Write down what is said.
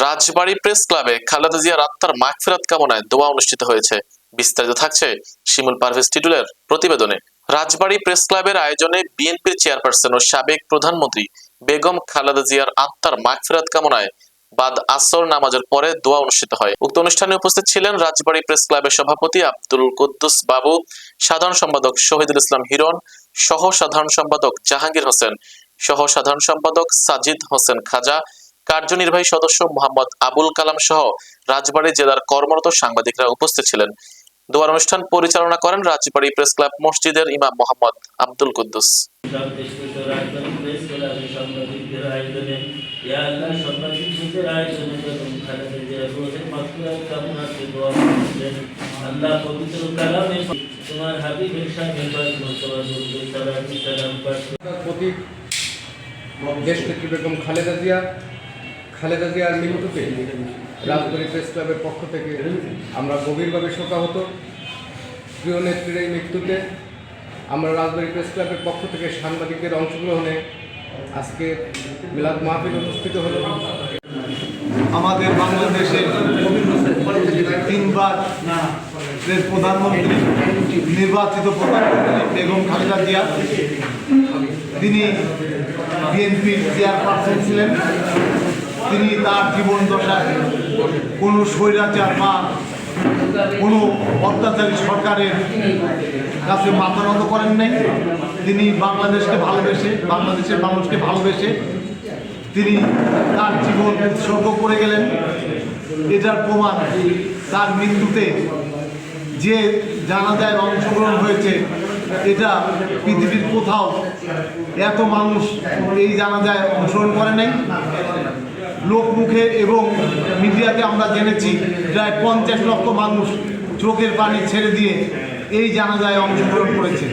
রাজবাড়ী press ক্লাবে খালেদা জিয়ার আত্মার মাগফিরাত কামনায় দোয়া অনুষ্ঠিত হয়েছে। বিস্তারিত থাকছে শিমুল পারভেজ টিটুলের প্রতিবেদনে। রাজবাড়ী প্রেস ক্লাবের আয়োজনে বিএনপির চেয়ারপারসন ও সাবেক প্রধানমন্ত্রী বেগম খালেদা জিয়ার আত্মার মাগফিরাত কামনায় বাদ আসর নামাজের পরে দোয়া অনুষ্ঠিত হয়। উক্ত অনুষ্ঠানে উপস্থিত ছিলেন রাজবাড়ী প্রেস ক্লাবের সভাপতি আব্দুল কুদ্দুস বাবু, সাধারণ সম্পাদক শহীদুল ইসলাম হিরণ, সহ সাধারণ সম্পাদক জাহাঙ্গীর হোসেন, সহ সাধারণ সম্পাদক সাজিদ হোসেন খাজা, কার্যনির্বাহী সদস্য মোহাম্মদ আবুল কালাম সহ রাজবাড়ী জেলার কর্মরত সাংবাদিকরা উপস্থিত ছিলেন। দোয়ার অনুষ্ঠান পরিচালনা করেন রাজবাড়ী প্রেস ক্লাব মসজিদের ইমাম মোহাম্মদ আব্দুল কুদ্দুস। দেশনেত্রী বেগম খালেদা জিয়ার মৃত্যুতে রাজবাড়ী প্রেস ক্লাবের পক্ষ থেকে আমরা গভীরভাবে শোকাহত। প্রিয় নেত্রীর এই মৃত্যুতে আমরা রাজবাড়ী প্রেস ক্লাবের পক্ষ থেকে সাংবাদিকদের অংশগ্রহণে আজকে মিলাদ মাহফিল অনুষ্ঠিত হলো। আমাদের বাংলাদেশের তিনবার প্রধানমন্ত্রী, নির্বাচিত প্রধানমন্ত্রী বেগম খালেদা জিয়া, তিনি বিএনপির চেয়ারপারসন ছিলেন। তিনি তার জীবন দশায় কোনো স্বৈরাচার বা কোনো অত্যাচারী সরকারের কাছে মাথা নত করেন নাই। তিনি বাংলাদেশকে ভালোবেসে, বাংলাদেশের মানুষকে ভালোবেসে তিনি তার জীবন উৎসর্গ করে গেলেন। এটার প্রমাণ তার মৃত্যুতে যে জানাজায় অংশগ্রহণ হয়েছে, এটা পৃথিবীর কোথাও এত মানুষ এই জানাজায় অংশগ্রহণ করে নাই। লোকমুখে এবং মিডিয়াতে আমরা জেনেছি প্রায় 50 লক্ষ মানুষ চোখের পানি ছেড়ে দিয়ে এই জানাজায় অংশগ্রহণ করেছে।